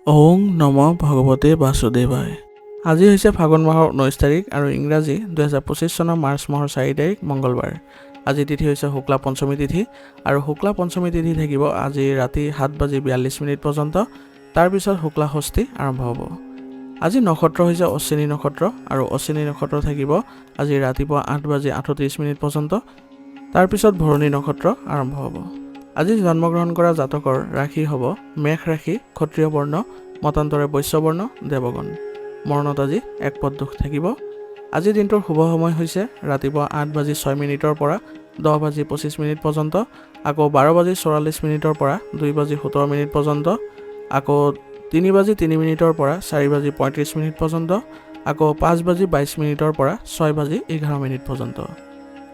ওং নম ভগৱতে বাসুদেৱায়। আজি হৈছে ফাগুন মাহৰ 19 তাৰিখ আৰু ইংৰাজী 2025 চনৰ মাৰ্চ মাহৰ 4 তাৰিখ মঙ্গলবাৰ। আজি তিথি হৈছে শুক্লা পঞ্চমী তিথি আৰু শুক্লা পঞ্চমী তিথি থাকিব আজি ৰাতি 7:42 পৰ্যন্ত। তাৰপিছত শুক্লা ষষ্ঠী আৰম্ভ হ'ব। আজি নক্ষত্ৰ হৈছে অশ্বিনী নক্ষত্ৰ আৰু অশ্বিনী নক্ষত্ৰ থাকিব আজি ৰাতিপুৱা 8:38 পৰ্যন্ত। তাৰপিছত ভৰণী নক্ষত্ৰ আৰম্ভ হ'ব। আজি জন্মগ্ৰহণ কৰা জাতকৰ ৰাশি হ'ব মেঘ ৰাশি, ক্ষত্ৰিয় বৰ্ণ, মতান্তৰে বৈশ্য বৰ্ণ, দেৱগণ। মৰণত আজি এক পদ দুখ থাকিব। আজি দিনটোৰ শুভ সময় হৈছে ৰাতিপুৱা 8:06 পৰা 10:25 পৰ্যন্ত, আকৌ 12:44 পৰা 2:17 পৰ্যন্ত, আকৌ 3:03 পৰা 4:35 পৰ্যন্ত, আকৌ 5:22 পৰা 6:11 পৰ্যন্ত।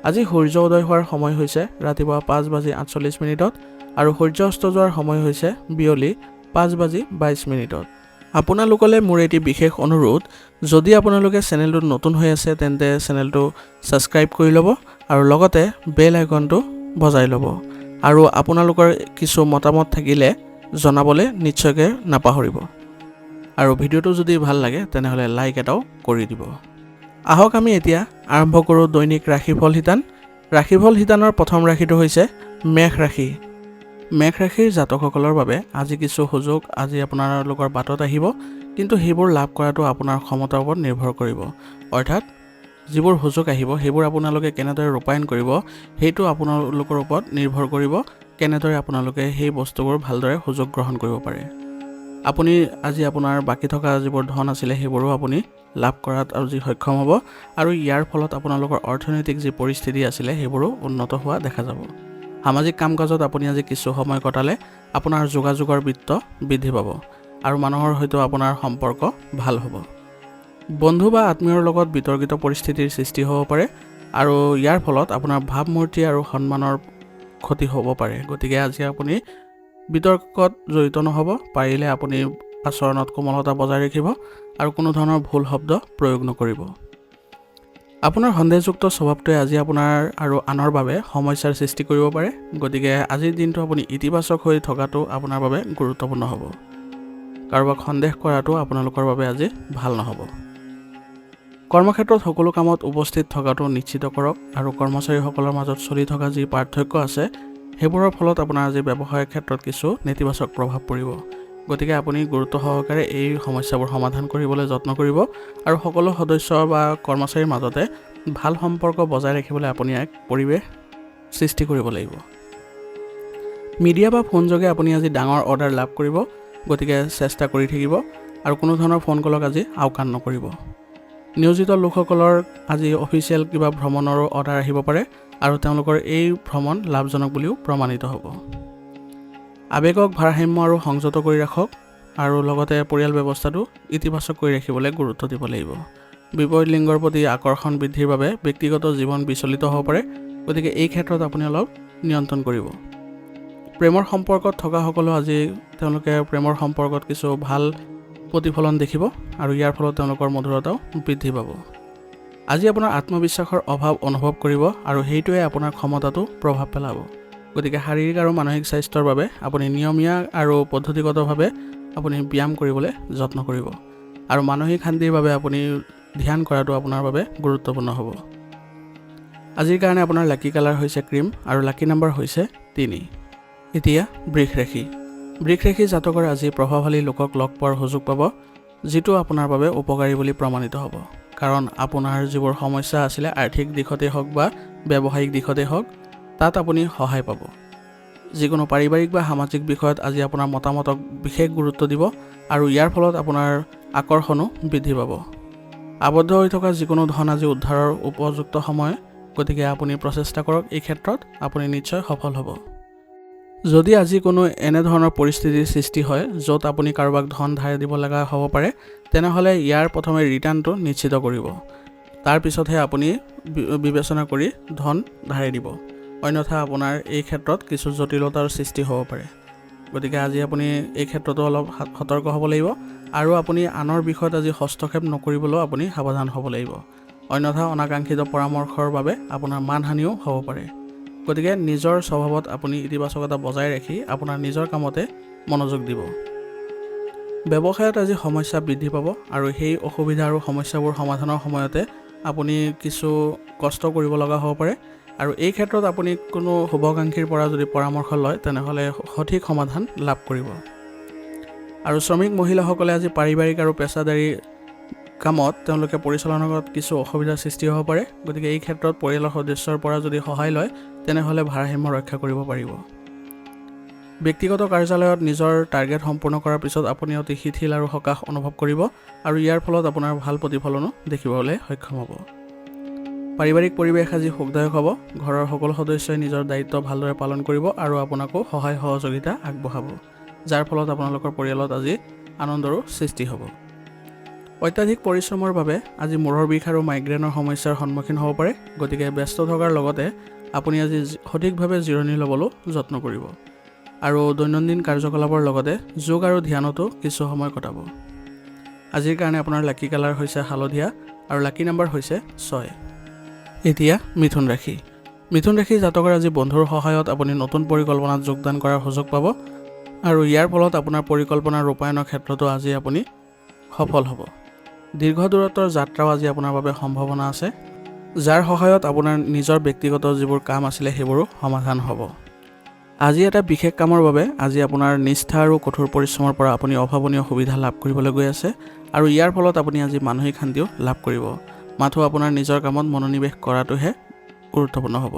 আজি সূৰ্য উদয় হোৱাৰ সময় হৈছে ৰাতিপুৱা 5:48 আৰু সূৰ্য অস্ত যোৱাৰ সময় হৈছে বিয়লি 5:22। আপোনালোকলৈ মোৰ এটি বিশেষ অনুৰোধ, যদি আপোনালোকে চেনেলটোত নতুন হৈ আছে তেন্তে চেনেলটো ছাবস্ক্ৰাইব কৰি ল'ব আৰু লগতে বেল আইকনটো বজাই ল'ব। আৰু আপোনালোকৰ কিছু মতামত থাকিলে জনাবলৈ নিশ্চয়কৈ নাপাহৰিব। আৰু ভিডিঅ'টো যদি ভাল লাগে তেনেহ'লে লাইক এটাও কৰি দিব। আহক আমি এতিয়া আৰম্ভ কৰোঁ দৈনিক ৰাশিফল শিতান। ৰাশিফল শিতানৰ প্ৰথম ৰাশিটো হৈছে মেঘ ৰাশি। মেঘ ৰাশিৰ জাতকসকলৰ বাবে আজি কিছু সুযোগ আজি আপোনালোকৰ বাটত আহিব, কিন্তু সেইবোৰ লাভ কৰাটো আপোনাৰ ক্ষমতাৰ ওপৰত নিৰ্ভৰ কৰিব। অৰ্থাৎ যিবোৰ সুযোগ আহিব সেইবোৰ আপোনালোকে কেনেদৰে ৰূপায়ণ কৰিব সেইটো আপোনালোকৰ ওপৰত নিৰ্ভৰ কৰিব, কেনেদৰে আপোনালোকে সেই বস্তুবোৰ ভালদৰে সুযোগ গ্ৰহণ কৰিব পাৰে। আপুনি আজি আপোনাৰ বাকী থকা যিবোৰ ধন আছিলে সেইবোৰো আপুনি লাভ কৰাত আজি সক্ষম হ'ব আৰু ইয়াৰ ফলত আপোনালোকৰ অৰ্থনৈতিক যি পৰিস্থিতি আছিলে সেইবোৰো উন্নত হোৱা দেখা যাব। সামাজিক কাম কাজত আপুনি আজি কিছু সময় কটালে আপোনাৰ যোগাযোগৰ বৃত্ত বৃদ্ধি পাব আৰু মানুহৰ সৈতে আপোনাৰ সম্পৰ্ক ভাল হ'ব। বন্ধু বা আত্মীয়ৰ লগত বিতৰ্কিত পৰিস্থিতিৰ সৃষ্টি হ'ব পাৰে আৰু ইয়াৰ ফলত আপোনাৰ ভাৱমূৰ্তি আৰু সন্মানৰ ক্ষতি হ'ব পাৰে। গতিকে আজি আপুনি বিতৰ্কত জড়িত নহ'ব। পাৰিলে আপুনি আচৰণত কোমলতা বজাই ৰাখিব আৰু কোনো ধৰণৰ ভুল শব্দ প্ৰয়োগ নকৰিব। আপোনাৰ সন্দেহযুক্ত স্বভাৱটোৱে আজি আপোনাৰ আৰু আনৰ বাবে সমস্যাৰ সৃষ্টি কৰিব পাৰে। গতিকে আজিৰ দিনটো আপুনি ইতিবাচক হৈ থকাটো আপোনাৰ বাবে গুৰুত্বপূৰ্ণ হ'ব। কাৰোবাক সন্দেহ কৰাটো আপোনালোকৰ বাবে আজি ভাল নহ'ব। কৰ্মক্ষেত্ৰত সকলো কামত উপস্থিত থকাটো নিশ্চিত কৰক আৰু কৰ্মচাৰীসকলৰ মাজত চলি থকা যি পাৰ্থক্য আছে সেইবোৰৰ ফলত আপোনাৰ আজি ব্যৱসায়ৰ ক্ষেত্ৰত কিছু নেতিবাচক প্ৰভাৱ পৰিব। গতিকে আপুনি গুৰুত্ব সহকাৰে এই সমস্যাবোৰ সমাধান কৰিবলৈ যত্ন কৰিব আৰু সকলো সদস্য বা কৰ্মচাৰীৰ মাজতে ভাল সম্পৰ্ক বজাই ৰাখিবলৈ আপুনি এক পৰিৱেশ সৃষ্টি কৰিব লাগিব। মিডিয়া বা ফোনযোগে আপুনি আজি ডাঙৰ অৰ্ডাৰ লাভ কৰিব, গতিকে চেষ্টা কৰি থাকিব আৰু কোনো ধৰণৰ ফোন কলক আজি আওকাণ নকৰিব। নিয়োজিত লোকসকলৰ আজি অফিচিয়েল কিবা ভ্ৰমণৰো অৰ্ডাৰ আহিব পাৰে আৰু তেওঁলোকৰ এই ভ্ৰমণ লাভজনক বুলিও প্ৰমাণিত হ'ব। আৱেগক ভাৰসাম্য আৰু সংযত কৰি ৰাখক আৰু লগতে পৰিয়াল ব্যৱস্থাটো ইতিবাচক কৰি ৰাখিবলৈ গুৰুত্ব দিব লাগিব। বিপৰীত লিংগৰ প্ৰতি আকৰ্ষণ বৃদ্ধিৰ বাবে ব্যক্তিগত জীৱন বিচলিত হ'ব পাৰে, গতিকে এই ক্ষেত্ৰত আপুনি অলপ নিয়ন্ত্ৰণ কৰিব। প্ৰেমৰ সম্পৰ্কত থকাসকলেও আজি তেওঁলোকে প্ৰেমৰ সম্পৰ্কত কিছু ভাল প্ৰতিফলন দেখিব আৰু ইয়াৰ ফলত তেওঁলোকৰ মধুৰতাও বৃদ্ধি পাব। আজি আপোনাৰ আত্মবিশ্বাসৰ অভাৱ অনুভৱ কৰিব আৰু সেইটোৱে আপোনাৰ ক্ষমতাটো প্ৰভাৱ পেলাব। গতিকে শাৰীৰিক আৰু মানসিক স্বাস্থ্যৰ বাবে আপুনি নিয়মীয়া আৰু পদ্ধতিগতভাৱে আপুনি ব্যায়াম কৰিবলৈ যত্ন কৰিব আৰু মানসিক শান্তিৰ বাবে আপুনি ধ্যান কৰাটো আপোনাৰ বাবে গুৰুত্বপূৰ্ণ হ'ব। আজিৰ কাৰণে আপোনাৰ লাকি কালাৰ হৈছে ক্ৰীম আৰু লাকি নাম্বাৰ হৈছে 3। এতিয়া বৃষ ৰাশি। বৃষ ৰাশি জাতকৰ আজি প্ৰভাৱশালী লোকক লগ পোৱাৰ সুযোগ পাব, যিটো আপোনাৰ বাবে উপকাৰী বুলি প্ৰমাণিত হ'ব। কাৰণ আপোনাৰ যিবোৰ সমস্যা আছিলে আৰ্থিক দিশতেই হওক বা ব্যৱসায়িক দিশতেই হওক তাত আপুনি সহায় পাব। যিকোনো পাৰিবাৰিক বা সামাজিক বিষয়ত আজি আপোনাৰ মতামতক বিশেষ গুৰুত্ব দিব আৰু ইয়াৰ ফলত আপোনাৰ আকৰ্ষণো বৃদ্ধি পাব। আবদ্ধ হৈ থকা যিকোনো ধন আজি উদ্ধাৰৰ উপযুক্ত সময়, গতিকে আপুনি প্ৰচেষ্টা কৰক, এই ক্ষেত্ৰত আপুনি নিশ্চয় সফল হ'ব। যদি আজি কোনো এনেধৰণৰ পৰিস্থিতিৰ সৃষ্টি হয় য'ত আপুনি কাৰোবাক ধন ধাৰে দিব লগা হ'ব পাৰে, তেনেহ'লে ইয়াৰ প্ৰথমে ৰিটাৰ্ণটো নিশ্চিত কৰিব। তাৰপিছতহে আপুনি বিবেচনা কৰি ধন ধাৰে দিব, অন্যথা আপোনাৰ এই ক্ষেত্ৰত কিছু জটিলতাৰ সৃষ্টি হ'ব পাৰে। গতিকে আজি আপুনি এই ক্ষেত্ৰতো অলপ সতৰ্ক হ'ব লাগিব আৰু আপুনি আনৰ বিষয়ত আজি হস্তক্ষেপ নকৰিবলৈও আপুনি সাৱধান হ'ব লাগিব, অন্যথা অনাকাংক্ষিত পৰামৰ্শৰ বাবে আপোনাৰ মানহানিও হ'ব পাৰে। গতিকে নিজৰ স্বভাৱত আপুনি ইতিবাচকতা বজাই ৰাখি আপোনাৰ নিজৰ কামতে মনোযোগ দিব। ব্যৱসায়ত আজি সমস্যা বৃদ্ধি পাব আৰু সেই অসুবিধা আৰু সমস্যাবোৰ সমাধানৰ সময়তে আপুনি কিছু কষ্ট কৰিব লগা হ'ব পাৰে আৰু এই ক্ষেত্ৰত আপুনি কোনো শুভাকাংক্ষীৰ পৰা যদি পৰামৰ্শ লয় তেনেহ'লে সঠিক সমাধান লাভ কৰিব। আৰু শ্ৰমিক মহিলাসকলে আজি পাৰিবাৰিক আৰু পেছাদাৰী কামত তেওঁলোকে পৰিচালনাৰ কৰাত কিছু অসুবিধাৰ সৃষ্টি হ'ব পাৰে। গতিকে এই ক্ষেত্ৰত পৰিয়ালৰ সদস্যৰ পৰা যদি সহায় লয় তেনেহ'লে ভাৰসাম্য ৰক্ষা কৰিব পাৰিব। ব্যক্তিগত কাৰ্যালয়ত নিজৰ টাৰ্গেট সম্পূৰ্ণ কৰাৰ পিছত আপুনি অতি শিথিল আৰু সকাহ অনুভৱ কৰিব আৰু ইয়াৰ ফলত আপোনাৰ ভাল প্ৰতিফলনো দেখিবলৈ সক্ষম হ'ব। পাৰিবাৰিক পৰিৱেশ আজি সুখদায়ক হ'ব। ঘৰৰ সকলো সদস্যই নিজৰ দায়িত্ব ভালদৰে পালন কৰিব আৰু আপোনাকো সহায় সহযোগিতা আগবঢ়াব, যাৰ ফলত আপোনালোকৰ পৰিয়ালত আজি আনন্দৰো সৃষ্টি হ'ব। অত্যাধিক পৰিশ্ৰমৰ বাবে আজি মূৰৰ বিষ আৰু মাইগ্ৰেনৰ সমস্যাৰ সন্মুখীন হ'ব পাৰে। গতিকে ব্যস্ত থকাৰ লগতে আপুনি আজি সঠিকভাৱে জিৰণি ল'বলৈ যত্ন কৰিব আৰু দৈনন্দিন কাৰ্যকলাপৰ লগতে যোগ আৰু ধ্যানতো কিছু সময় কটাব। আজিৰ কাৰণে আপোনাৰ লাকি কালাৰ হৈছে হালধীয়া আৰু লাকি নাম্বাৰ হৈছে 6। এতিয়া মিথুন ৰাশি। মিথুন ৰাশি জাতকৰ আজি বন্ধুৰ সহায়ত আপুনি নতুন পৰিকল্পনাত যোগদান কৰাৰ সুযোগ পাব আৰু ইয়াৰ ফলত আপোনাৰ পৰিকল্পনা ৰূপায়ণৰ ক্ষেত্ৰতো আজি আপুনি সফল হ'ব। দীৰ্ঘ দূৰত্বৰ যাত্ৰাও আজি আপোনাৰ বাবে সম্ভাৱনা আছে, যাৰ সহায়ত আপোনাৰ নিজৰ ব্যক্তিগত যিবোৰ কাম আছিলে সেইবোৰো সমাধান হ'ব। আজি এটা বিশেষ কামৰ বাবে আজি আপোনাৰ নিষ্ঠা আৰু কঠোৰ পৰিশ্ৰমৰ পৰা আপুনি অভাৱনীয় সুবিধা লাভ কৰিবলৈ গৈ আছে আৰু ইয়াৰ ফলত আপুনি আজি মানসিক শান্তিও লাভ কৰিব। মাথো আপোনাৰ নিজৰ কামত মনোনিৱেশ কৰাটোহে গুৰুত্বপূৰ্ণ হ'ব।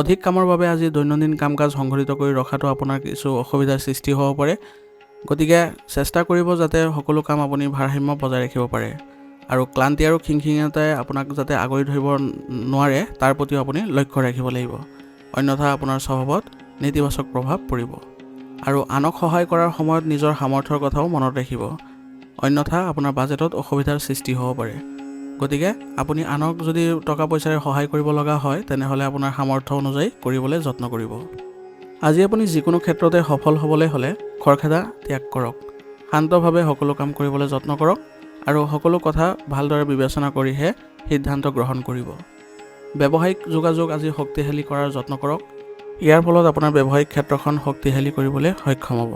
অধিক কামৰ বাবে আজি দৈনন্দিন কাম কাজ সংঘটিত কৰি ৰখাটো আপোনাৰ কিছু অসুবিধাৰ সৃষ্টি হ'ব পাৰে। গতিকে চেষ্টা কৰিব যাতে সকলো কাম আপুনি ভাৰসাম্য বজাই ৰাখিব পাৰে আৰু ক্লান্তি আৰু খিংখিঙীয়াতাই আপোনাক যাতে আগুৰি ধৰিব নোৱাৰে তাৰ প্ৰতিও আপুনি লক্ষ্য ৰাখিব লাগিব। অন্যথা আপোনাৰ স্বভাৱত নেতিবাচক প্ৰভাৱ পৰিব আৰু আনক সহায় কৰাৰ সময়ত নিজৰ সামৰ্থ্যৰ কথাও মনত ৰাখিব। অন্যথা আপোনাৰ বাজেটত অসুবিধাৰ সৃষ্টি হ'ব পাৰে। গতিকে আপুনি আনক যদি টকা পইচাৰে সহায় কৰিব লগা হয় তেনেহ'লে আপোনাৰ সামৰ্থ্য অনুযায়ী কৰিবলৈ যত্ন কৰিব। আজি আপুনি যিকোনো ক্ষেত্ৰতে সফল হ'বলৈ হ'লে খৰখেদা ত্যাগ কৰক। শান্তভাৱে সকলো কাম কৰিবলৈ যত্ন কৰক আৰু সকলো কথা ভালদৰে বিবেচনা কৰিহে সিদ্ধান্ত গ্ৰহণ কৰিব। ব্যৱসায়িক যোগাযোগ আজি শক্তিশালী কৰাৰ যত্ন কৰক। ইয়াৰ ফলত আপোনাৰ ব্যৱসায়িক ক্ষেত্ৰখন শক্তিশালী কৰিবলৈ সক্ষম হ'ব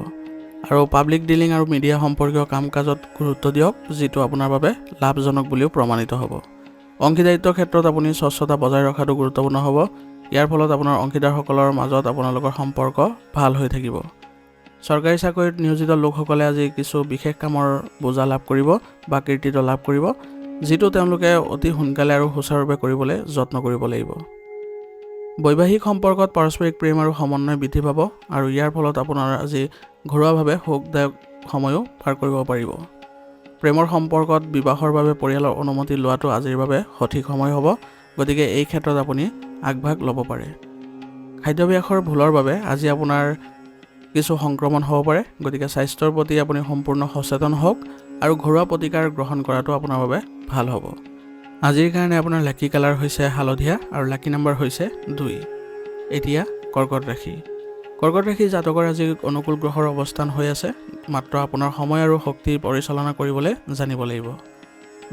আৰু পাব্লিক ডিলিং আৰু মিডিয়া সম্পৰ্কীয় কাম কাজত গুৰুত্ব দিয়ক, যিটো আপোনাৰ বাবে লাভজনক বুলিও প্ৰমাণিত হ'ব। অংশীদাৰিত্বৰ ক্ষেত্ৰত আপুনি স্বচ্ছতা বজাই ৰখাটো গুৰুত্বপূৰ্ণ হ'ব। ইয়াৰ ফলত আপোনাৰ অংশীদাৰসকলৰ মাজত আপোনালোকৰ সম্পৰ্ক ভাল হৈ থাকিব। চৰকাৰী চাকৰিত নিয়োজিত লোকসকলে আজি কিছু বিশেষ কামৰ বোজা লাভ কৰিব বা কৃতিত্ব লাভ কৰিব, যিটো তেওঁলোকে অতি সোনকালে আৰু সুচাৰুৰূপে কৰিবলৈ যত্ন কৰিব লাগিব। বৈবাহিক সম্পৰ্কত পাৰস্পৰিক প্ৰেম আৰু সমন্বয় বৃদ্ধি পাব আৰু ইয়াৰ ফলত আপোনাৰ আজি ঘৰুৱাভাৱে সুখদায়ক সময়ো পাৰ কৰিব পাৰিব। প্ৰেমৰ সম্পৰ্কত বিবাহৰ বাবে পৰিয়ালৰ অনুমতি লোৱাটো আজিৰ বাবে সঠিক সময় হ'ব। গতিকে এই ক্ষেত্ৰত আপুনি আগভাগ ল'ব পাৰে। খাদ্যাভ্যাসৰ ভুলৰ বাবে আজি আপোনাৰ কিছু সংক্ৰমণ হ'ব পাৰে। গতিকে স্বাস্থ্যৰ প্ৰতি আপুনি সম্পূৰ্ণ সচেতন হওক আৰু ঘৰুৱা প্ৰতিকাৰ গ্ৰহণ কৰাটো আপোনাৰ বাবে ভাল হ'ব। আজিৰ কাৰণে আপোনাৰ লাকি কালাৰ হৈছে হালধীয়া আৰু লাকি নাম্বাৰ হৈছে 2। এতিয়া কৰ্কট ৰাশি। কৰ্কট ৰাশি জাতকৰ আজি অনুকূল গ্ৰহৰ অৱস্থান হৈ আছে, মাত্ৰ আপোনাৰ সময় আৰু শক্তি পৰিচালনা কৰিবলৈ জানিব লাগিব।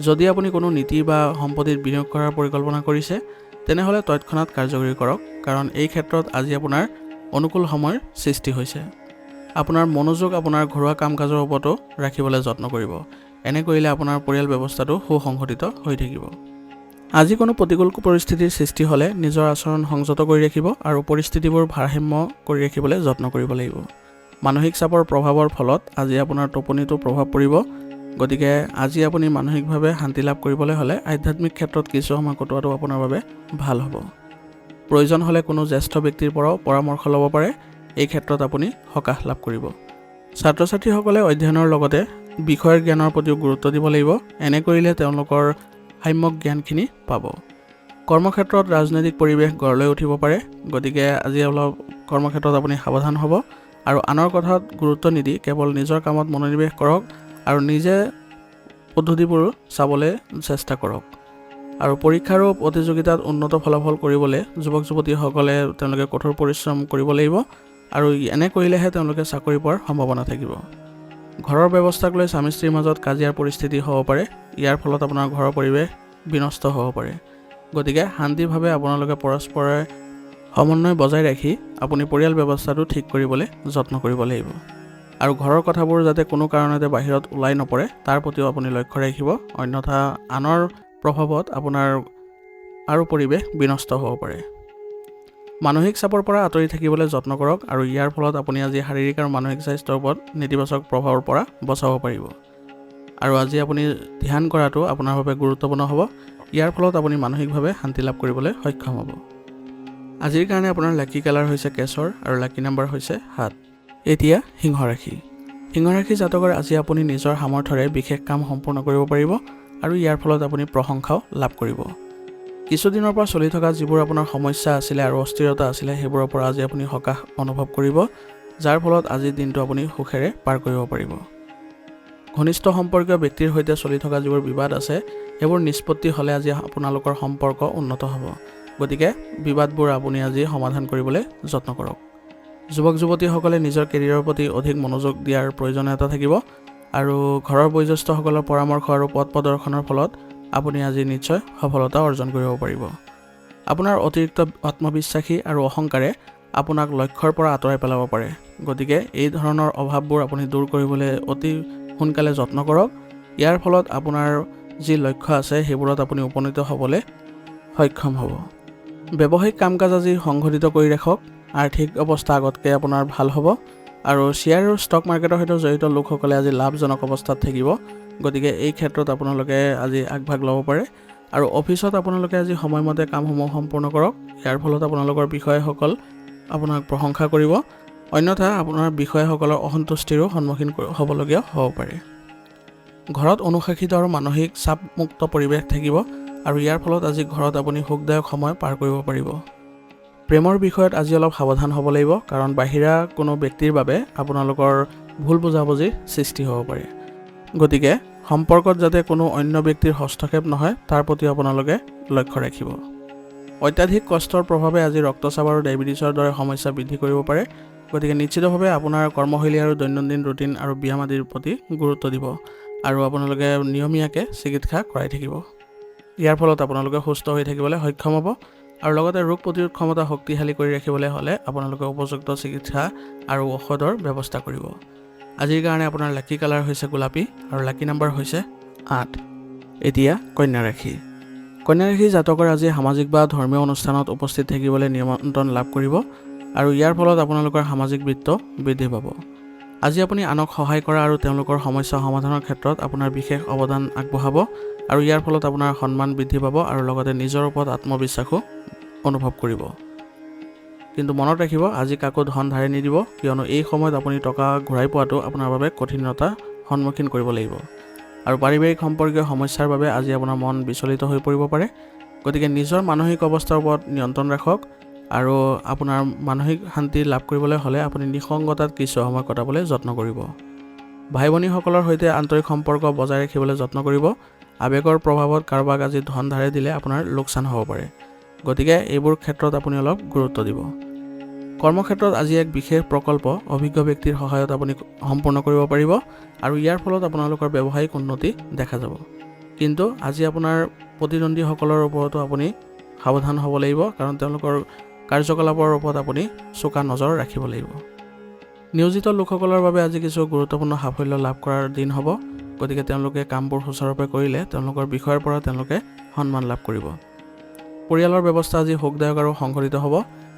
যদি আপুনি কোনো নীতি বা সম্পত্তিত বিনিয়োগ কৰাৰ পৰিকল্পনা কৰিছে তেনেহ'লে তৎক্ষণাত কাৰ্যকৰী কৰক, কাৰণ এই ক্ষেত্ৰত আজি আপোনাৰ অনুকূল সময়ৰ সৃষ্টি হৈছে। আপোনাৰ মনোযোগ আপোনাৰ ঘৰুৱা কাম কাজৰ ওপৰতো ৰাখিবলৈ যত্ন কৰিব। এনে কৰিলে আপোনাৰ পৰিয়াল ব্যৱস্থাটো সুসংগঠিত হৈ থাকিব। আজি কোনো প্ৰতিকূল পৰিস্থিতিৰ সৃষ্টি হ'লে নিজৰ আচৰণ সংযত কৰি ৰাখিব আৰু পৰিস্থিতিবোৰ ভাৰসাম্য কৰি ৰাখিবলৈ যত্ন কৰিব লাগিব। মানসিক চাপৰ প্ৰভাৱৰ ফলত আজি আপোনাৰ টোপনিতো প্ৰভাৱ পৰিব। গতিকে আজি আপুনি মানসিকভাৱে শান্তি লাভ কৰিবলৈ হ'লে আধ্যাত্মিক ক্ষেত্ৰত কিছু সময় কটোৱাটো আপোনাৰ বাবে ভাল হ'ব। প্ৰয়োজন হ'লে কোনো জ্যেষ্ঠ ব্যক্তিৰ পৰাও পৰামৰ্শ ল'ব পাৰে। এই ক্ষেত্ৰত আপুনি সকাহ লাভ কৰিব। ছাত্ৰ ছাত্ৰীসকলে অধ্যয়নৰ লগতে বিষয়ৰ জ্ঞানৰ প্ৰতিও গুৰুত্ব দিব লাগিব। এনে কৰিলে তেওঁলোকৰ সাম্যক জ্ঞানখিনি পাব। কৰ্মক্ষেত্ৰত ৰাজনৈতিক পৰিৱেশ গঢ় লৈ উঠিব পাৰে। গতিকে আজি অলপ কৰ্মক্ষেত্ৰত আপুনি সাৱধান হ'ব আৰু আনৰ কথাত গুৰুত্ব নিদি কেৱল নিজৰ কামত মনোনিৱেশ কৰক আৰু নিজে পদ্ধতিবোৰ চাবলৈ চেষ্টা কৰক। আৰু পৰীক্ষা আৰু প্ৰতিযোগিতাত উন্নত ফলাফল কৰিবলৈ যুৱক যুৱতীসকলে তেওঁলোকে কঠোৰ পৰিশ্ৰম কৰিব লাগিব আৰু এনে কৰিলেহে তেওঁলোকে চাকৰি পোৱাৰ সম্ভাৱনা থাকিব। ঘৰৰ ব্যৱস্থাক লৈ স্বামী স্ত্ৰীৰ মাজত কাজিয়াৰ পৰিস্থিতি হ'ব পাৰে। ইয়াৰ ফলত আপোনাৰ ঘৰৰ পৰিৱেশ বিনষ্ট হ'ব পাৰে। গতিকে শান্তিভাৱে আপোনালোকে পৰস্পৰে সমন্বয় বজাই ৰাখি আপুনি পৰিয়াল ব্যৱস্থাটো ঠিক কৰিবলৈ যত্ন কৰিব লাগিব। আৰু ঘৰৰ কথাবোৰ যাতে কোনো কাৰণতে বাহিৰত ওলাই নপৰে তাৰ প্ৰতিও আপুনি লক্ষ্য ৰাখিব, অন্যথা আনৰ প্ৰভাৱত আপোনাৰ আৰু পৰিৱেশ বিনষ্ট হ'ব পাৰে। মানসিক চাপৰ পৰা আঁতৰি থাকিবলৈ যত্ন কৰক আৰু ইয়াৰ ফলত আপুনি আজি শাৰীৰিক আৰু মানসিক স্বাস্থ্যৰ ওপৰত নেতিবাচক প্ৰভাৱৰ পৰা বচাব পাৰিব। আৰু আজি আপুনি ধ্যান কৰাটো আপোনাৰ বাবে গুৰুত্বপূৰ্ণ হ'ব, ইয়াৰ ফলত আপুনি মানসিকভাৱে শান্তি লাভ কৰিবলৈ সক্ষম হ'ব। আজিৰ কাৰণে আপোনাৰ লাকি কালাৰ হৈছে কেশৰ আৰু লাকি নম্বৰ হৈছে 7। এতিয়া সিংহ ৰাশি। সিংহ ৰাশি জাতকৰ আজি আপুনি নিজৰ সামৰ্থ্যৰে বিশেষ কাম সম্পূৰ্ণ কৰিব পাৰিব আৰু ইয়াৰ ফলত আপুনি প্ৰশংসাও লাভ কৰিব। কিছুদিনৰ পৰা চলি থকা যিবোৰ আপোনাৰ সমস্যা আছিলে আৰু অস্থিৰতা আছিলে সেইবোৰৰ পৰা আজি আপুনি সকাহ অনুভৱ কৰিব, যাৰ ফলত আজিৰ দিনটো আপুনি সুখেৰে পাৰ কৰিব পাৰিব। ঘনিষ্ঠ সম্পৰ্কীয় ব্যক্তিৰ সৈতে চলি থকা যিবোৰ বিবাদ আছে সেইবোৰ নিষ্পত্তি হ'লে আজি আপোনালোকৰ সম্পৰ্ক উন্নত হ'ব, গতিকে বিবাদবোৰ আপুনি আজি সমাধান কৰিবলৈ যত্ন কৰক। যুৱক যুৱতীসকলে নিজৰ কেৰিয়াৰৰ প্ৰতি অধিক মনোযোগ দিয়াৰ প্ৰয়োজনীয়তা থাকিব আৰু ঘৰৰ বয়োজ্যেষ্ঠসকলৰ পৰামৰ্শ আৰু পথ প্ৰদৰ্শনৰ ফলত আপুনি আজি নিশ্চয় সফলতা অৰ্জন কৰিব পাৰিব। আপোনাৰ অতিৰিক্ত আত্মবিশ্বাসী আৰু অহংকাৰে আপোনাক লক্ষ্যৰ পৰা আঁতৰাই পেলাব পাৰে, গতিকে এই ধৰণৰ অভাৱবোৰ আপুনি দূৰ কৰিবলৈ অতি সোনকালে যত্ন কৰক। ইয়াৰ ফলত আপোনাৰ যি লক্ষ্য আছে সেইবোৰত আপুনি উপনীত হ'বলৈ সক্ষম হ'ব। ব্যৱসায়িক কাম কাজ আজি সংঘটিত কৰি ৰাখক, আৰ্থিক অৱস্থা আগতকৈ আপোনাৰ ভাল হ'ব আৰু শ্বেয়াৰ আৰু ষ্টক মাৰ্কেটৰ সৈতে জড়িত লোকসকলে আজি লাভজনক অৱস্থাত থাকিব, গতিকে এই ক্ষেত্ৰত আপোনালোকে আজি আগভাগ ল'ব পাৰে। আৰু অফিচত আপোনালোকে আজি সময়মতে কামসমূহ সম্পূৰ্ণ কৰক, ইয়াৰ ফলত আপোনালোকৰ বিষয়াসকল আপোনাক প্ৰশংসা কৰিব, অন্যথা আপোনাৰ বিষয়াসকলৰ অসন্তুষ্টিৰো সন্মুখীন হ'বলগীয়া হ'ব পাৰে। ঘৰত অনুশাসিত আৰু মানসিক চাপমুক্ত পৰিৱেশ থাকিব আৰু ইয়াৰ ফলত আজি ঘৰত আপুনি সুখদায়ক সময় পাৰ কৰিব পাৰিব। প্ৰেমৰ বিষয়ত আজি অলপ সাৱধান হ'ব লাগিব, কাৰণ বাহিৰা কোনো ব্যক্তিৰ বাবে আপোনালোকৰ ভুল বুজাবুজিৰ সৃষ্টি হ'ব পাৰে, গতিকে সম্পৰ্কত যাতে কোনো অন্য ব্যক্তিৰ হস্তক্ষেপ নহয় তাৰ প্ৰতি আপোনালোকে লক্ষ্য ৰাখিব। অত্যাধিক কষ্টৰ প্ৰভাৱে আজি ৰক্তচাপ আৰু ডায়েবেটিছৰ দৰে সমস্যা বৃদ্ধি কৰিব পাৰে, গতিকে নিশ্চিতভাৱে আপোনাৰ কৰ্মশৈলী আৰু দৈনন্দিন ৰুটিন আৰু ব্যায়াম আদিৰ প্ৰতি গুৰুত্ব দিব আৰু আপোনালোকে নিয়মীয়াকৈ চিকিৎসা কৰাই থাকিব। ইয়াৰ ফলত আপোনালোকে সুস্থ হৈ থাকিবলৈ সক্ষম হ'ব আৰু লগতে ৰোগ প্ৰতিৰোধ ক্ষমতা শক্তিশালী কৰি ৰাখিবলৈ হ'লে আপোনালোকে উপযুক্ত চিকিৎসা আৰু ঔষধৰ ব্যৱস্থা কৰিব। আজিৰ কাৰণে আপোনাৰ লাকি কালাৰ হৈছে গোলাপী আৰু লাকি নম্বৰ হৈছে 8। এতিয়া কন্যা ৰাশি। কন্যা ৰাশি জাতকৰ আজি সামাজিক বা ধৰ্মীয় অনুষ্ঠানত উপস্থিত থাকিবলৈ নিমন্ত্ৰণ লাভ কৰিব আৰু ইয়াৰ ফলত আপোনালোকৰ সামাজিক বৃত্ত বৃদ্ধি পাব। আজি আপুনি আনক সহায় কৰা আৰু তেওঁলোকৰ সমস্যা সমাধানৰ ক্ষেত্ৰত আপোনাৰ বিশেষ অৱদান আগবঢ়াব আৰু ইয়াৰ ফলত আপোনাৰ সন্মান বৃদ্ধি পাব আৰু লগতে নিজৰ ওপৰত আত্মবিশ্বাসো অনুভৱ কৰিব। কিন্তু মনত ৰাখিব, আজি কাকো ধন ধাৰে নিদিব, কিয়নো এই সময়ত আপুনি টকা ঘূৰাই পোৱাটো আপোনাৰ বাবে কঠিনতাৰ সন্মুখীন কৰিব লাগিব আৰু পাৰিবাৰিক সম্পৰ্কীয় সমস্যাৰ বাবে আজি আপোনাৰ মন বিচলিত হৈ পৰিব পাৰে, গতিকে নিজৰ মানসিক অৱস্থাৰ ওপৰত নিয়ন্ত্ৰণ ৰাখক আৰু আপোনাৰ মানসিক শান্তি লাভ কৰিবলৈ হ'লে আপুনি নিসংগতাত কিছু সময় কটাবলৈ যত্ন কৰিব। ভাই ভনীসকলৰ সৈতে আন্তৰিক সম্পৰ্ক বজাই ৰাখিবলৈ যত্ন কৰিব। আৱেগৰ প্ৰভাৱত কাৰোবাক আজি ধন ধাৰে দিলে আপোনাৰ লোকচান হ'ব পাৰে, গতিকে এইবোৰ ক্ষেত্ৰত আপুনি অলপ গুৰুত্ব দিব। কৰ্মক্ষেত্ৰত আজি এক বিশেষ প্ৰকল্প অভিজ্ঞ ব্যক্তিৰ সহায়ত আপুনি সম্পূৰ্ণ কৰিব পাৰিব আৰু ইয়াৰ ফলত আপোনালোকৰ ব্যৱসায়িক উন্নতি দেখা যাব। কিন্তু আজি আপোনাৰ প্ৰতিদ্বন্দ্বীসকলৰ ওপৰতো আপুনি সাৱধান হ'ব লাগিব, কাৰণ তেওঁলোকৰ কাৰ্যকলাপৰ ওপৰত আপুনি চোকা নজৰ ৰাখিব লাগিব। নিয়োজিত লোকসকলৰ বাবে আজি কিছু গুৰুত্বপূৰ্ণ সাফল্য লাভ কৰাৰ দিন হ'ব, গতিকে তেওঁলোকে কামবোৰ সুচাৰুৰূপে কৰিলে তেওঁলোকৰ বিষয়ৰ পৰা তেওঁলোকে সন্মান লাভ কৰিব। পৰিয়ালৰ ব্যৱস্থা আজি সুখদায়ক আৰু সংঘটিত হ'ব,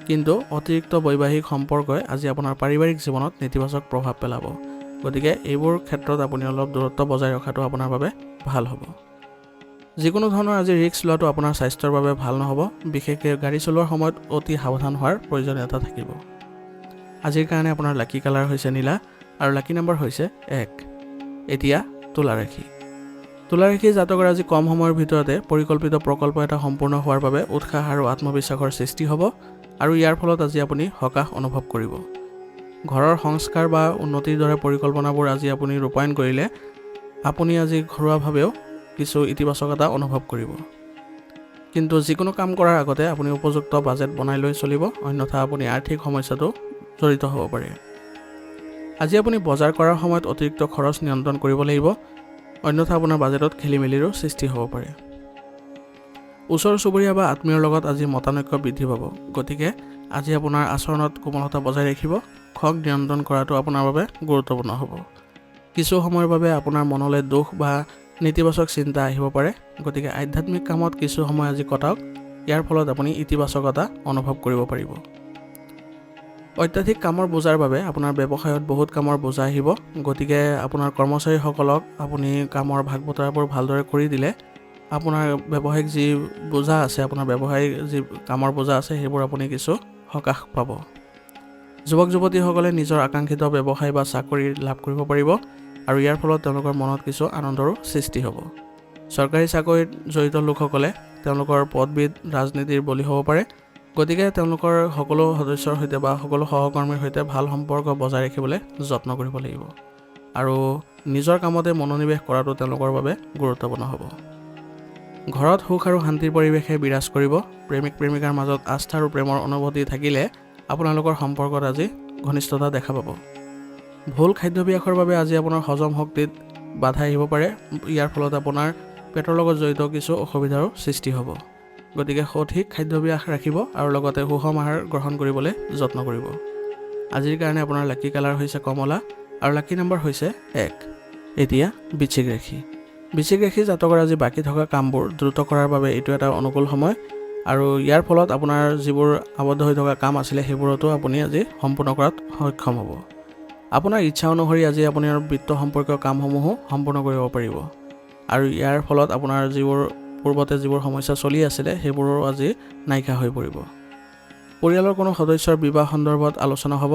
কিন্তু অতিৰিক্ত বৈবাহিক সম্পৰ্কই আজি আপোনাৰ পাৰিবাৰিক জীৱনত নেতিবাচক প্ৰভাৱ পেলাব, গতিকে এইবোৰ ক্ষেত্ৰত আপুনি অলপ দূৰত্ব বজাই ৰখাটো আপোনাৰ বাবে ভাল হ'ব। যিকোনো ধৰণৰ আজি ৰিস্ক লোৱাটো আপোনাৰ স্বাস্থ্যৰ বাবে ভাল নহ'ব, বিশেষকৈ গাড়ী চলোৱাৰ সময়ত অতি সাৱধান হোৱাৰ প্ৰয়োজনীয়তা থাকিব। আজিৰ কাৰণে আপোনাৰ লাকি কালাৰ হৈছে নীলা আৰু লাকি নম্বৰ হৈছে 1। এতিয়া তুলা ৰাশি। তুলা ৰাশি জাতকৰ আজি কম সময়ৰ ভিতৰতে পৰিকল্পিত প্ৰকল্প এটা সম্পূৰ্ণ হোৱাৰ বাবে উৎসাহ আৰু আত্মবিশ্বাসৰ সৃষ্টি হ'ব আৰু ইয়াৰ ফলত আজি আপুনি সকাহ অনুভৱ কৰিব। ঘৰৰ সংস্কাৰ বা উন্নতিৰ দৰে পৰিকল্পনাবোৰ আজি আপুনি ৰূপায়ণ কৰিলে আপুনি আজি ঘৰুৱাভাৱেও কিছু ইতিবাচকতা অনুভৱ কৰিব। কিন্তু যিকোনো কাম কৰাৰ আগতে আপুনি উপযুক্ত বাজেট বনাই লৈ চলিব, অন্যথা আপুনি আৰ্থিক সমস্যাটো জড়িত হ'ব পাৰে। আজি আপুনি বজাৰ কৰাৰ সময়ত অতিৰিক্ত খৰচ নিয়ন্ত্ৰণ কৰিব লাগিব, অন্যথা আপোনাৰ বাজেটত খেলিমেলিৰো সৃষ্টি হ'ব পাৰে। ওচৰ চুবুৰীয়া বা আত্মীয়ৰ লগত আজি মতানৈক্য বৃদ্ধি পাব, গতিকে আজি আপোনাৰ আচৰণত কোমলতা বজাই ৰাখিব খং নিয়ন্ত্ৰণ কৰাটো আপোনাৰ বাবে গুৰুত্বপূৰ্ণ হ'ব। কিছু সময়ৰ বাবে আপোনাৰ মনলৈ দুখ বা নেতিবাচক চিন্তা আহিব পাৰে, গতিকে আধ্যাত্মিক কামত কিছু সময় আজি কটাওক। ইয়াৰ ফলত আপুনি ইতিবাচকতা অনুভৱ কৰিব পাৰিব। অত্যাধিক কামৰ বোজাৰ বাবে আপোনাৰ ব্যৱসায়ত বহুত কামৰ বোজা আহিব, গতিকে আপোনাৰ কৰ্মচাৰীসকলক আপুনি কামৰ ভাগ বতৰাবোৰ ভালদৰে কৰি দিলে আপোনাৰ ব্যৱসায়িক যি বোজা আছে, আপোনাৰ ব্যৱসায়িক যি কামৰ বোজা আছে সেইবোৰ আপুনি কিছু সকাহ পাব। যুৱক যুৱতীসকলে নিজৰ আকাংক্ষিত ব্যৱসায় বা চাকৰি লাভ কৰিব পাৰিব আৰু ইয়াৰ ফলত তেওঁলোকৰ মনত কিছু আনন্দৰো সৃষ্টি হ'ব। চৰকাৰী চাকৰিত জড়িত লোকসকলে তেওঁলোকৰ পদবীত ৰাজনীতিৰ বলি হ'ব পাৰে, গতিকে তেওঁলোকৰ সকলো সদস্যৰ সৈতে বা সকলো সহকৰ্মীৰ সৈতে ভাল সম্পৰ্ক বজাই ৰাখিবলৈ যত্ন কৰিব লাগিব আৰু নিজৰ কামতে মনোনিৱেশ কৰাটো তেওঁলোকৰ বাবে গুৰুত্বপূৰ্ণ হ'ব। ঘৰত সুখ আৰু শান্তিৰ পৰিৱেশে বিৰাজ কৰিব। প্ৰেমিক প্ৰেমিকাৰ মাজত আস্থা আৰু প্ৰেমৰ অনুভূতি থাকিলে আপোনালোকৰ সম্পৰ্কত আজি ঘনিষ্ঠতা দেখা পাব। ভুল খাদ্যাভ্যাসৰ বাবে আজি আপোনাৰ হজম শক্তিত বাধা আহিব পাৰে। ইয়াৰ ফলত আপোনাৰ পেটৰ লগত জড়িত কিছু অসুবিধাৰো সৃষ্টি হ'ব, গতিকে সঠিক খাদ্যাভ্যাস ৰাখিব আৰু লগতে সুষম আহাৰ গ্ৰহণ কৰিবলৈ যত্ন কৰিব। আজিৰ কাৰণে আপোনাৰ লাকি কালাৰ হৈছে কমলা আৰু লাকি নম্বৰ হৈছে 1। এতিয়া বৃশ্চিক ৰাশি। বৃশ্চিক ৰাশি জাতকৰ আজি বাকী থকা কামবোৰ দ্ৰুত কৰাৰ বাবে এইটো এটা অনুকূল সময় আৰু ইয়াৰ ফলত আপোনাৰ যিবোৰ আবদ্ধ হৈ থকা কাম আছিলে সেইবোৰতো আপুনি আজি সম্পূৰ্ণ কৰাত সক্ষম হ'ব। আপোনাৰ ইচ্ছা অনুসৰি আজি আপোনাৰ বিত্ত সম্পৰ্কীয় কামসমূহো সম্পূৰ্ণ কৰিব পাৰিব আৰু ইয়াৰ ফলত আপোনাৰ পূৰ্বতে যিবোৰ সমস্যা চলি আছিলে সেইবোৰো আজি নাইকিয়া হৈ পৰিব। পৰিয়ালৰ কোনো সদস্যৰ বিবাহ সন্দৰ্ভত আলোচনা হ'ব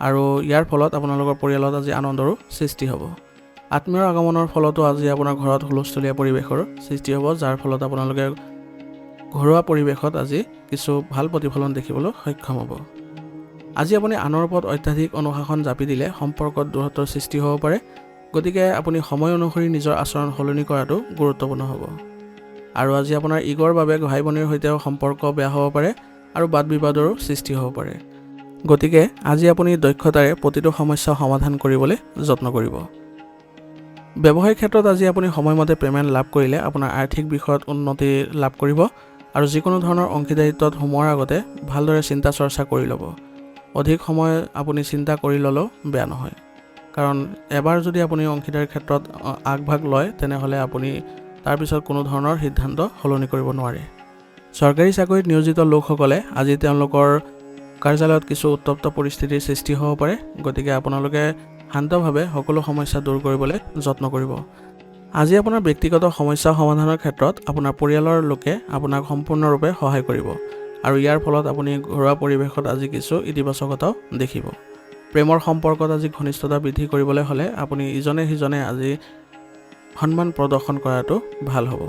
আৰু ইয়াৰ ফলত আপোনালোকৰ পৰিয়ালত আজি আনন্দৰো সৃষ্টি হ'ব। আত্মীয়ৰ আগমনৰ ফলতো আজি আপোনাৰ ঘৰত হুলস্থুলীয়া পৰিৱেশৰ সৃষ্টি হ'ব, যাৰ ফলত আপোনালোকে ঘৰুৱা পৰিৱেশত আজি কিছু ভাল প্ৰতিফলন দেখিবলৈ সক্ষম হ'ব। আজি আপুনি আনৰ ওপৰত অত্যাধিক অনুশাসন জাপি দিলে সম্পৰ্কত দূৰত্বৰ সৃষ্টি হ'ব পাৰে, গতিকে আপুনি সময় অনুসৰি নিজৰ আচৰণ সলনি কৰাটো গুৰুত্বপূৰ্ণ হ'ব। আৰু আজি আপোনাৰ ইগৰ বাবে ভাই ভনীৰ সৈতেও সম্পৰ্ক বেয়া হ'ব পাৰে আৰু বাদ বিবাদৰো সৃষ্টি হ'ব পাৰে, গতিকে আজি আপুনি দক্ষতাৰে প্ৰতিটো সমস্যা সমাধান কৰিবলৈ যত্ন কৰিব। ব্যৱসায়িক ক্ষেত্ৰত আজি আপুনি সময়মতে পে'মেণ্ট লাভ কৰিলে আপোনাৰ আৰ্থিক বিষয়ত উন্নতি লাভ কৰিব আৰু যিকোনো ধৰণৰ অংশীদাৰিত্বত সোমোৱাৰ আগতে ভালদৰে চিন্তা চৰ্চা কৰি ল'ব। অধিক সময় আপুনি চিন্তা কৰি ল'লেও বেয়া নহয়, কাৰণ এবাৰ যদি আপুনি অংশীদাৰীৰ ক্ষেত্ৰত আগভাগ লয় তেনেহ'লে আপুনি তাৰপিছত কোনো ধৰণৰ সিদ্ধান্ত সলনি কৰিব নোৱাৰে। চৰকাৰী চাকৰিত নিয়োজিত লোকসকলে আজি তেওঁলোকৰ কাৰ্যালয়ত কিছু উত্তপ্ত পৰিস্থিতিৰ সৃষ্টি হ'ব পাৰে, গতিকে আপোনালোকে শান্তভাৱে সকলো সমস্যা দূৰ কৰিবলৈ যত্ন কৰিব। আজি আপোনাৰ ব্যক্তিগত সমস্যা সমাধানৰ ক্ষেত্ৰত আপোনাৰ পৰিয়ালৰ লোকে আপোনাক সম্পূৰ্ণৰূপে সহায় কৰিব আৰু ইয়াৰ ফলত আপুনি ঘৰুৱা পৰিৱেশত আজি কিছু ইতিবাচকতাও দেখিব। প্ৰেমৰ সম্পৰ্কত আজি ঘনিষ্ঠতা বৃদ্ধি কৰিবলৈ হ'লে আপুনি ইজনে সিজনে আজি সন্মান প্ৰদৰ্শন কৰাটো ভাল হ'ব।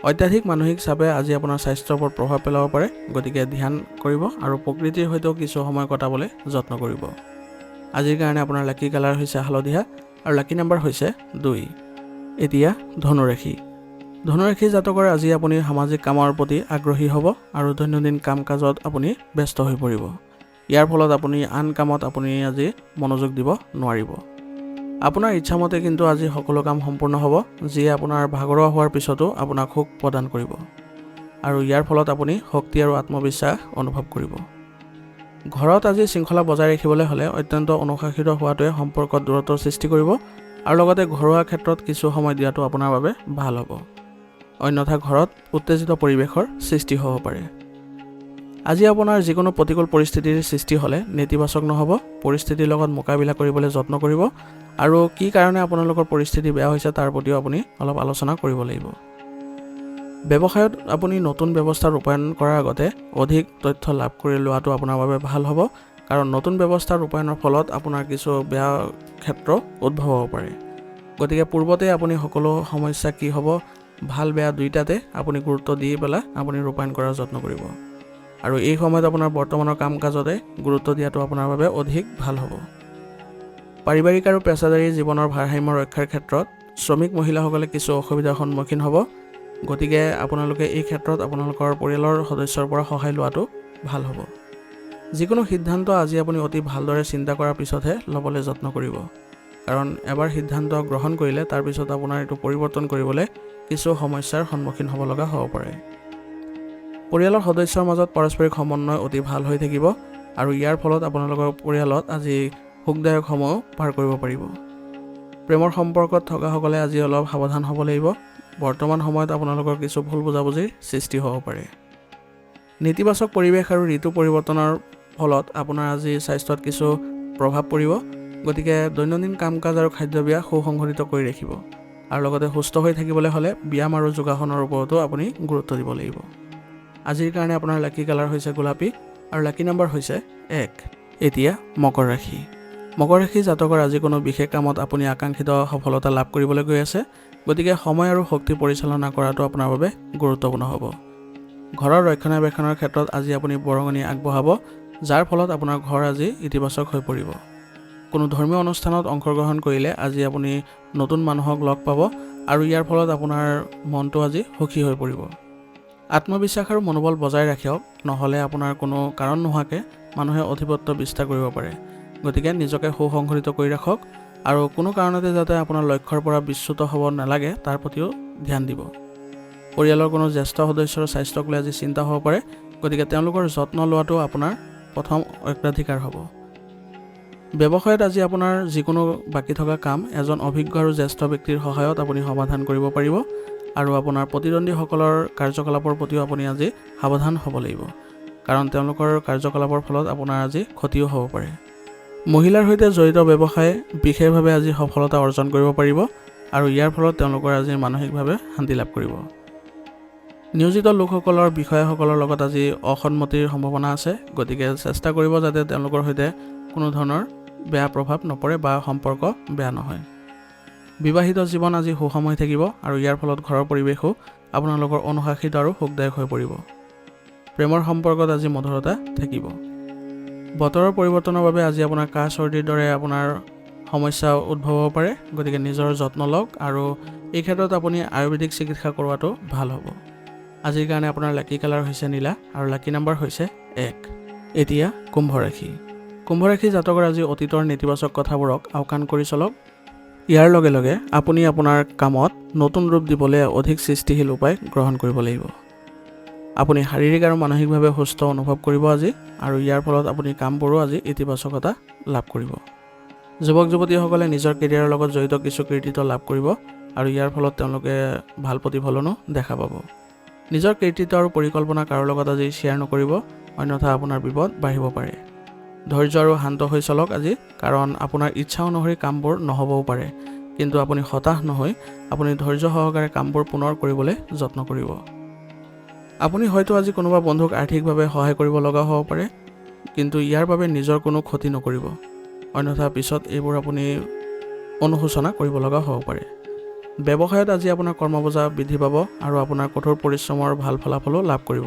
অত্যাধিক মানসিক চাপে আজি আপোনাৰ স্বাস্থ্যৰ ওপৰত প্ৰভাৱ পেলাব পাৰে, গতিকে ধ্যান কৰিব আৰু প্ৰকৃতিৰ সৈতেও কিছু সময় কটাবলৈ যত্ন কৰিব। আজিৰ কাৰণে আপোনাৰ লাকি কালাৰ হৈছে হালধীয়া আৰু লাকি নম্বৰ হৈছে 2। এতিয়া ধনুৰাশি। ধনুৰাশি জাতকৰ আজি আপুনি সামাজিক কামৰ প্ৰতি আগ্ৰহী হ'ব আৰু দৈনন্দিন কাম কাজত আপুনি ব্যস্ত হৈ পৰিব। ইয়াৰ ফলত আপুনি আন কামত আপুনি আজি মনোযোগ দিব নোৱাৰিব। আপোনাৰ ইচ্ছামতে কিন্তু আজি সকলো কাম সম্পূৰ্ণ হ'ব, যিয়ে আপোনাৰ ভাগৰুৱা হোৱাৰ পিছতো আপোনাক সুখ প্ৰদান কৰিব আৰু ইয়াৰ ফলত আপুনি শক্তি আৰু আত্মবিশ্বাস অনুভৱ কৰিব। ঘৰত আজি শৃংখলা বজাই ৰাখিবলৈ হ'লে অত্যন্ত অনুশাসিত হোৱাটোৱে সম্পৰ্কত দূৰত্বৰ সৃষ্টি কৰিব আৰু লগতে ঘৰুৱা ক্ষেত্ৰত কিছু সময় দিয়াটো আপোনাৰ বাবে ভাল হ'ব, অন্যথা ঘৰত উত্তেজিত পৰিৱেশৰ সৃষ্টি হ'ব পাৰে। আজি আপোনাৰ যিকোনো প্ৰতিকূল পৰিস্থিতিৰ সৃষ্টি হ'লে নেতিবাচক নহ'ব, পৰিস্থিতিৰ লগত মোকাবিলা কৰিবলৈ যত্ন কৰিব আৰু কি কাৰণে আপোনালোকৰ পৰিস্থিতি বেয়া হৈছে তাৰ প্ৰতিও আপুনি অলপ আলোচনা কৰিব লাগিব। ব্যৱসায়ত আপুনি নতুন ব্যৱস্থা ৰূপায়ণ কৰাৰ আগতে অধিক তথ্য লাভ কৰি লোৱাটো আপোনাৰ বাবে ভাল হ'ব, কাৰণ নতুন ব্যৱস্থা ৰূপায়ণৰ ফলত আপোনাৰ কিছু বেয়া ক্ষেত্ৰ উদ্ভৱ হ'ব পাৰে, গতিকে পূৰ্বতে আপুনি সকলো সমস্যা কি হ'ব ভাল বেয়া দুইটাতে আপুনি গুৰুত্ব দি পেলাই আপুনি ৰূপায়ণ কৰাৰ যত্ন কৰিব আৰু এই সময়ত আপোনাৰ বৰ্তমানৰ কাম কাজতে গুৰুত্ব দিয়াটো আপোনাৰ বাবে অধিক ভাল হ'ব। পাৰিবাৰিক আৰু পেছাদাৰী জীৱনৰ ভাৰসাম্য ৰক্ষাৰ ক্ষেত্ৰত শ্ৰমিক মহিলাসকলে কিছু অসুবিধাৰ সন্মুখীন হ'ব, গতিকে আপোনালোকে এই ক্ষেত্ৰত আপোনালোকৰ পৰিয়ালৰ সদস্যৰ পৰা সহায় লোৱাটো ভাল হ'ব। যিকোনো সিদ্ধান্ত আজি আপুনি অতি ভালদৰে চিন্তা কৰাৰ পিছতহে ল'বলৈ যত্ন কৰিব, কাৰণ এবাৰ সিদ্ধান্ত গ্ৰহণ কৰিলে তাৰপিছত আপোনাৰ এইটো পৰিৱৰ্তন কৰিবলৈ কিছু সমস্যাৰ সন্মুখীন হ'ব লগা হ'ব পাৰে। পৰিয়ালৰ সদস্যৰ মাজত পাৰস্পৰিক সমন্বয় অতি ভাল হৈ থাকিব আৰু ইয়াৰ ফলত আপোনালোকৰ পৰিয়ালত আজি সুখদায়ক সময় পাৰ কৰিব পাৰিব। প্ৰেমৰ সম্পৰ্কত থকাসকলে আজি অলপ সাৱধান হ'ব লাগিব। বৰ্তমান সময়ত আপোনালোকৰ কিছু ভুল বুজাবুজিৰ সৃষ্টি হ'ব পাৰে। নেতিবাচক পৰিৱেশ আৰু ঋতু পৰিৱৰ্তনৰ ফলত আপোনাৰ আজি স্বাস্থ্যত কিছু প্ৰভাৱ পৰিব। গতিকে দৈনন্দিন কাম কাজ আৰু খাদ্যাভ্যাস সুসংগঠিত কৰি ৰাখিব আৰু লগতে সুস্থ হৈ থাকিবলৈ হ'লে ব্যায়াম আৰু যোগাসনৰ ওপৰতো আপুনি গুৰুত্ব দিব লাগিব। আজিৰ কাৰণে আপোনাৰ লাকি কালাৰ হৈছে গোলাপী আৰু লাকি নাম্বাৰ হৈছে 1। এতিয়া মকৰ ৰাশি। মকৰ ৰাশি জাতকৰ আজি কোনো বিশেষ কামত আপুনি আকাংক্ষিত সফলতা লাভ কৰিবলৈ গৈ আছে। গতিকে সময় আৰু শক্তি পৰিচালনা কৰাটো আপোনাৰ বাবে গুৰুত্বপূৰ্ণ হ'ব। ঘৰৰ ৰক্ষণাবেক্ষণৰ ক্ষেত্ৰত আজি আপুনি বৰঙণি আগবঢ়াব, যাৰ ফলত আপোনাৰ ঘৰ আজি ইতিবাচক হৈ পৰিব। কোনো ধৰ্মীয় অনুষ্ঠানত অংশগ্ৰহণ কৰিলে আজি আপুনি নতুন মানুহক লগ পাব আৰু ইয়াৰ ফলত আপোনাৰ মনটো আজি সুখী হৈ পৰিব। আত্মবিশ্বাস আৰু মনোবল বজাই ৰাখক, নহ'লে আপোনাৰ কোনো কাৰণ নোহোৱাকৈ মানুহে অধিপত্য বিস্তাৰ কৰিব পাৰে। গতিকে নিজকে সুসংগঠিত কৰি ৰাখক আৰু কোনো কাৰণতে যাতে আপোনাৰ লক্ষ্যৰ পৰা বিচ্যুত হ'ব নালাগে তাৰ প্ৰতিও ধ্যান দিব। পৰিয়ালৰ কোনো জ্যেষ্ঠ সদস্যৰ স্বাস্থ্যক লৈ আজি চিন্তা হ'ব পাৰে। গতিকে তেওঁলোকৰ যত্ন লোৱাটো আপোনাৰ প্ৰথম অগ্ৰাধিকাৰ হ'ব। ব্যৱসায়ত আজি আপোনাৰ যিকোনো বাকী থকা কাম এজন অভিজ্ঞ আৰু জ্যেষ্ঠ ব্যক্তিৰ সহায়ত আপুনি সমাধান কৰিব পাৰিব আৰু আপোনাৰ প্ৰতিদ্বন্দ্বীসকলৰ কাৰ্যকলাপৰ প্ৰতিও আপুনি আজি সাৱধান হ'ব লাগিব, কাৰণ তেওঁলোকৰ কাৰ্যকলাপৰ ফলত আপোনাৰ আজি ক্ষতিও হ'ব পাৰে। মহিলাৰ সৈতে জড়িত ব্যৱসায় বিশেষভাৱে আজি সফলতা অৰ্জন কৰিব পাৰিব আৰু ইয়াৰ ফলত তেওঁলোকৰ আজি মানসিকভাৱে শান্তি লাভ কৰিব। নিয়োজিত লোকসকলৰ বিষয়াসকলৰ লগত আজি অসন্মতিৰ সম্ভাৱনা আছে। গতিকে চেষ্টা কৰিব যাতে তেওঁলোকৰ সৈতে কোনো ধৰণৰ বেয়া প্ৰভাৱ নপৰে বা সম্পৰ্ক বেয়া নহয়। বিবাহিত জীৱন আজি সুষম হৈ থাকিব আৰু ইয়াৰ ফলত ঘৰৰ পৰিৱেশো আপোনালোকৰ অনুশাসিত আৰু সুখদায়ক হৈ পৰিব। প্ৰেমৰ সম্পৰ্কত আজি মধুৰতা থাকিব। বতৰৰ পৰিৱৰ্তনৰ বাবে আজি আপোনাৰ কাহ চৰ্দিৰ দৰে আপোনাৰ সমস্যা উদ্ভৱ হ'ব পাৰে। গতিকে নিজৰ যত্ন লওক আৰু এই ক্ষেত্ৰত আপুনি আয়ুৰ্বেদিক চিকিৎসা কৰোৱাটো ভাল হ'ব। আজিৰ কাৰণে আপোনাৰ লাকি কালাৰ হৈছে নীলা আৰু লাকি নাম্বাৰ হৈছে 1। এতিয়া কুম্ভ ৰাশি। কুম্ভ ৰাশি জাতকৰ আজি অতীতৰ নেতিবাচক কথাবোৰক আওকাণ কৰি চলক। ইয়াৰ লগে লগে আপুনি আপোনাৰ কামত নতুন ৰূপ দিবলৈ অধিক সৃষ্টিশীল উপায় গ্ৰহণ কৰিব লাগিব। আপুনি শাৰীৰিক আৰু মানসিকভাৱে সুস্থ অনুভৱ কৰিব আজি আৰু ইয়াৰ ফলত আপুনি কামবোৰো আজি ইতিবাচকতা লাভ কৰিব। যুৱক যুৱতীসকলে নিজৰ কেৰিয়াৰৰ লগত জড়িত কিছু কৃতিত্ব লাভ কৰিব আৰু ইয়াৰ ফলত তেওঁলোকে ভাল প্ৰতিফলনো দেখা পাব। নিজৰ কৃতিত্ব আৰু পৰিকল্পনা কাৰো লগত আজি শ্বেয়াৰ নকৰিব, অন্যথা আপোনাৰ বিপদ বাঢ়িব পাৰে। ধৈৰ্য আৰু শান্ত হৈ চলক আজি, কাৰণ আপোনাৰ ইচ্ছা অনুসৰি কামবোৰ নহ'বও পাৰে, কিন্তু আপুনি হতাশ নহৈ আপুনি ধৈৰ্য সহকাৰে কামবোৰ পুনৰ কৰিবলৈ যত্ন কৰিব। আপুনি হয়তো আজি কোনোবা বন্ধুক আৰ্থিকভাৱে সহায় কৰিব লগা হ'ব পাৰে, কিন্তু ইয়াৰ বাবে নিজৰ কোনো ক্ষতি নকৰিব, অন্যথা পিছত এইবোৰ আপুনি অনুশোচনা কৰিব লগা হ'ব পাৰে। ব্যৱসায়ত আজি আপোনাৰ কৰ্মবোজা বৃদ্ধি পাব আৰু আপোনাৰ কঠোৰ পৰিশ্ৰমৰ ভাল ফলাফলো লাভ কৰিব।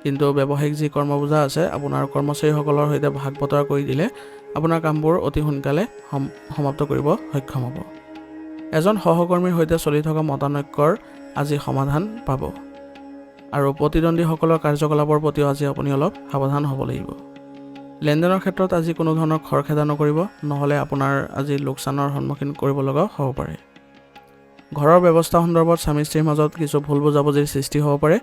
কিন্তু ব্যৱসায়িক যি কৰ্মবোজা আছে আপোনাৰ কৰ্মচাৰীসকলৰ সৈতে ভাগ বতৰা কৰি দিলে আপোনাৰ কামবোৰ অতি সোনকালে সমাপ্ত কৰিব সক্ষম হ'ব। এজন সহকৰ্মীৰ সৈতে চলি থকা মতানৈক্যৰ আজি সমাধান পাব আৰু প্ৰতিদ্বন্দ্বীসকলৰ কাৰ্যকলাপৰ প্ৰতিও আজি আপুনি অলপ সাৱধান হ'ব লাগিব। লেনদেনৰ ক্ষেত্ৰত আজি কোনো ধৰণৰ খৰখেদা নকৰিব, নহ'লে আপোনাৰ আজি লোকচানৰ সন্মুখীন কৰিব লগা হ'ব পাৰে। ঘৰৰ ব্যৱস্থা সন্দৰ্ভত স্বামী স্ত্ৰীৰ মাজত কিছু ভুল বুজাবুজিৰ সৃষ্টি হ'ব পাৰে।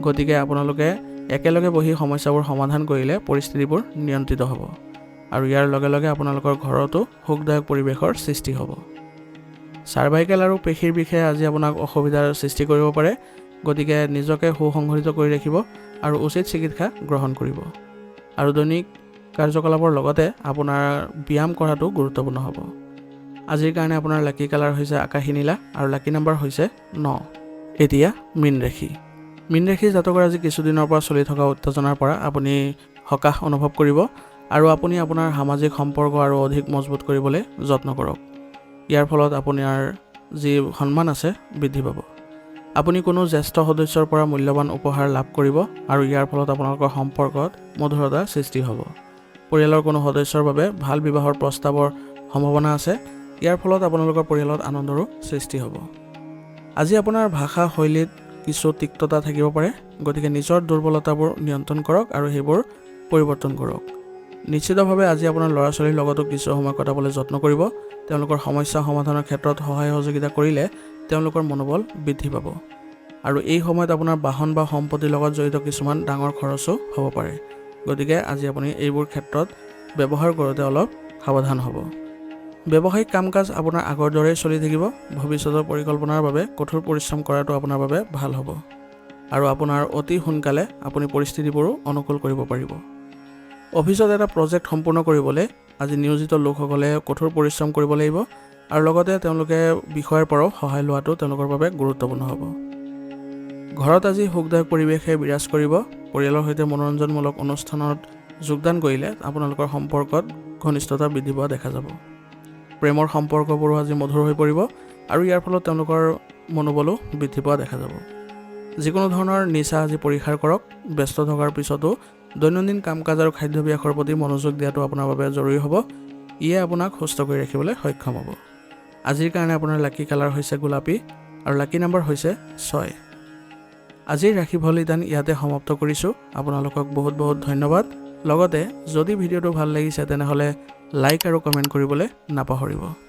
গতিকে আপোনালোকে একেলগে বহি সমস্যাবোৰ সমাধান কৰিলে পৰিস্থিতিবোৰ নিয়ন্ত্ৰিত হ'ব আৰু ইয়াৰ লগে লগে আপোনালোকৰ ঘৰতো সুখদায়ক পৰিৱেশৰ সৃষ্টি হ'ব। চাৰ্ভাইকেল আৰু পেশীৰ বিষয়ে আজি আপোনাক অসুবিধাৰ সৃষ্টি কৰিব পাৰে। গতিকে নিজকে সুসংগঠিত কৰি ৰাখিব আৰু উচিত চিকিৎসা গ্ৰহণ কৰিব আৰু দৈনিক কাৰ্যকলাপৰ লগতে আপোনাৰ ব্যায়াম কৰাটো গুৰুত্বপূৰ্ণ হ'ব। আজিৰ কাৰণে আপোনাৰ লাকি কালাৰ হৈছে আকাশী নীলা আৰু লাকি নাম্বাৰ হৈছে 9। এতিয়া মীন ৰাশি। মীন ৰাশি জাতকৰ আজি কিছুদিনৰ পৰা চলি থকা উত্তেজনাৰ পৰা আপুনি সকাহ অনুভৱ কৰিব আৰু আপুনি আপোনাৰ সামাজিক সম্পৰ্ক আৰু অধিক মজবুত কৰিবলৈ যত্ন কৰক। ইয়াৰ ফলত আপোনাৰ যি সন্মান আছে বৃদ্ধি পাব। আপুনি কোনো জ্যেষ্ঠ সদস্যৰ পৰা মূল্যৱান উপহাৰ লাভ কৰিব আৰু ইয়াৰ ফলত আপোনালোকৰ সম্পৰ্কত মধুৰতাৰ সৃষ্টি হ'ব। পৰিয়ালৰ কোনো সদস্যৰ বাবে ভাল বিবাহৰ প্ৰস্তাৱৰ সম্ভাৱনা আছে। ইয়াৰ ফলত আপোনালোকৰ পৰিয়ালত আনন্দৰো সৃষ্টি হ'ব। আজি আপোনাৰ ভাষা শৈলীত কিছু তিক্ততা থাকিব পাৰে। গতিকে নিজৰ দুৰ্বলতাবোৰ নিয়ন্ত্ৰণ কৰক আৰু সেইবোৰ পৰিৱৰ্তন কৰক। নিশ্চিতভাৱে আজি আপোনাৰ ল'ৰা ছোৱালীৰ লগতো কিছু সময় কটাবলৈ যত্ন কৰিব। তেওঁলোকৰ সমস্যা সমাধানৰ ক্ষেত্ৰত সহায় সহযোগিতা কৰিলে তেওঁলোকৰ মনোবল বৃদ্ধি পাব আৰু এই সময়ত আপোনাৰ বাহন বা সম্পত্তিৰ লগত জড়িত কিছুমান ডাঙৰ খৰচো হ'ব পাৰে। গতিকে আজি আপুনি এইবোৰ ক্ষেত্ৰত ব্যৱহাৰ কৰোঁতে অলপ সাৱধান হ'ব। ব্যৱসায়িক কাম কাজ আপোনাৰ আগৰ দৰেই চলি থাকিব। ভৱিষ্যতৰ পৰিকল্পনাৰ বাবে কঠোৰ পৰিশ্ৰম কৰাটো আপোনাৰ বাবে ভাল হ'ব আৰু আপোনাৰ অতি সোনকালে আপুনি পৰিস্থিতিবোৰো অনুকূল কৰিব পাৰিব। অফিচত এটা প্ৰজেক্ট সম্পূৰ্ণ কৰিবলৈ আজি নিয়োজিত লোকসকলে কঠোৰ পৰিশ্ৰম কৰিব লাগিব আৰু লগতে তেওঁলোকে বিষয়ৰ পৰাও সহায় লোৱাটো তেওঁলোকৰ বাবে গুৰুত্বপূৰ্ণ হ'ব। ঘৰত আজি সুখদায়ক পৰিৱেশে বিৰাজ কৰিব। পৰিয়ালৰ সৈতে মনোৰঞ্জনমূলক অনুষ্ঠানত যোগদান কৰিলে আপোনালোকৰ সম্পৰ্কত ঘনিষ্ঠতা বৃদ্ধি পোৱা দেখা যাব। প্ৰেমৰ সম্পৰ্কবোৰো আজি মধুৰ হৈ পৰিব আৰু ইয়াৰ ফলত তেওঁলোকৰ মনোবলো বৃদ্ধি পোৱা দেখা যাব। যিকোনো ধৰণৰ নিচা আজি পৰিহাৰ কৰক। ব্যস্ত থকাৰ পিছতো দৈনন্দিন কাম কাজ আৰু খাদ্যাভ্যাসৰ প্ৰতি মনোযোগ দিয়াটো আপোনাৰ বাবে জৰুৰী হ'ব। ইয়ে আপোনাক সুস্থ কৰি ৰাখিবলৈ সক্ষম হ'ব। আজিৰ কাৰণে আপোনাৰ লাকি কালাৰ হৈছে গোলাপী আৰু লাকি নাম্বাৰ হৈছে 6। আজিৰ ৰাশিফল নিদান ইয়াতে সমাপ্ত কৰিছোঁ। আপোনালোকক বহুত বহুত ধন্যবাদ। লগতে যদি ভিডিঅ'টো ভাল লাগিছে তেনেহ'লে লাইক আৰু কমেণ্ট কৰিবলৈ নাপাহৰিব।